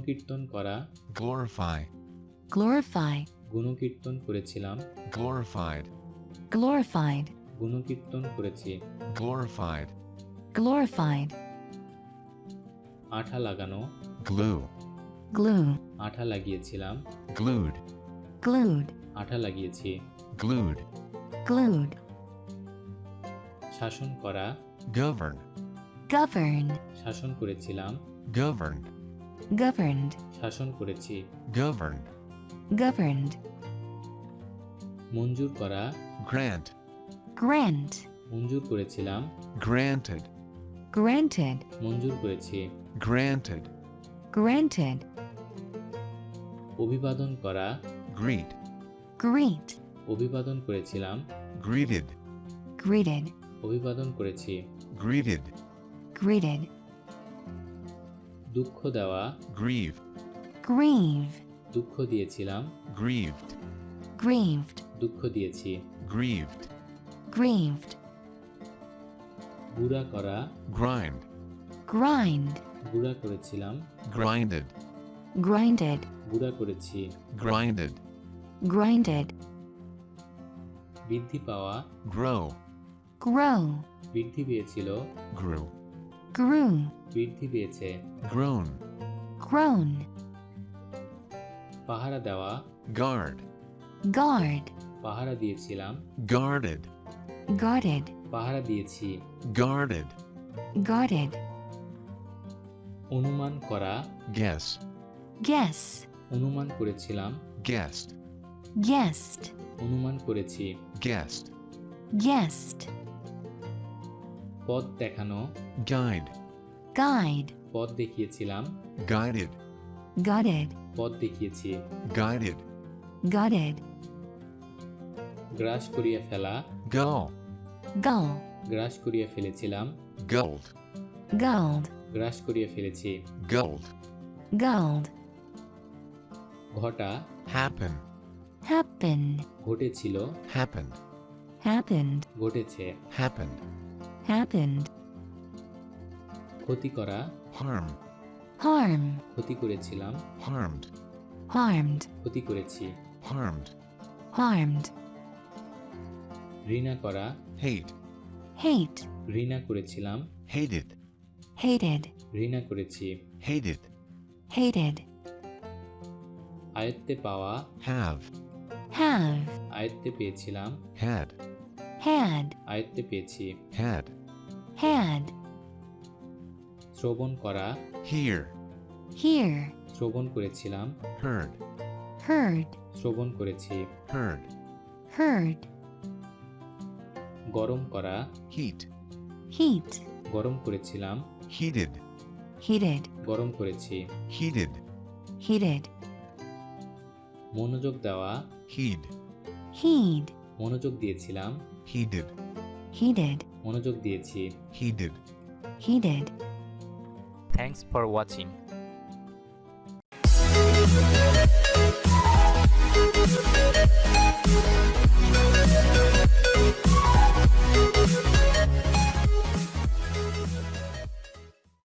গুণকীর্তন করা, glorify, glorify, গুণকীর্তন করেছিলাম, glorified, glorified, গুণকীর্তন করেছি। glorified, glorified, আঠা লাগানো, glue, glue, আঠা লাগিয়েছিলাম, glued, glued, আঠা লাগিয়েছি। glued, glued, শাসন করা, govern, govern, শাসন করেছিলাম, governed, governed, শাসন করেছি। governed, governed, মঞ্জুর করা, grant, grant, মঞ্জুর করেছিলাম, granted, granted, মঞ্জুর করেছি। granted, granted, অভিবাদন করা, greet, greet, অভিবাদন করেছিলাম, greeted, greeted, অভিবাদন করেছি। greeted, greeted, দুঃখ দেওয়া, grieve, grieve, দুঃখ দিয়েছিলাম, grieved, grieved, দুঃখ দিয়েছি। grieved, grieved, গুঁড়া করা, grind, grind, গুঁড়া করেছিলাম, grinded, grinded, গুঁড়া করেছি। grinded, grinded, বৃদ্ধি পাওয়া, grow, grow, বৃদ্ধি পেয়েছিল, grew, grew, বৃদ্ধি পেয়েছে। grown, grown, পাহারা দেওয়া, guard, guard, পাহারা দিয়েছিলাম, guarded, guarded, পাহারা দিয়েছি। guarded, guarded, অনুমান করা, guess, guess, অনুমান করেছিলাম, guessed, guessed, অনুমান করেছি। guessed, guessed, পথ দেখানো, guide, guide, পথ দেখিয়েছিলাম, guided, guided, পথ দেখিয়েছি। guided, guided, গ্রাস করিয়া ফেলা, gull, gull, গ্রাস করিয়া ফেলেছিলাম, gulled, gulled, গ্রাস করিয়া ফেলেছি। gulled, gulled, ঘটা, happen, happen, ঘটেছিল, happened, happened, ঘটেছে। happened, happened, ক্ষতি করা, harm, harm, ক্ষতি করেছিলাম, harmed, harmed, ক্ষতি করেছি। harmed, harmed, ঘৃণা করা, hate, hate, ঘৃণা করেছিলাম, hated, hated, ঘৃণা করেছি। hated, hated, আয়ত্তে পাওয়া, have, have, আয়ত্তে পেয়েছিলাম, had, had, আয়ত্তে পেয়েছি। had, had, শ্রবণ করা, hear, hear, শ্রবণ করেছিলাম, heard, heard, শ্রবণ করেছি। heard, heard, গরম করা, heat, heat, গরম করেছিলাম, heated, heated, গরম করেছি। heated, heated, মনোযোগ দেওয়া, heed, heed, মনোযোগ দিয়েছিলাম, heeded, heeded, মনোযোগ দিয়েছি। heeded. heeded. Thanks for watching.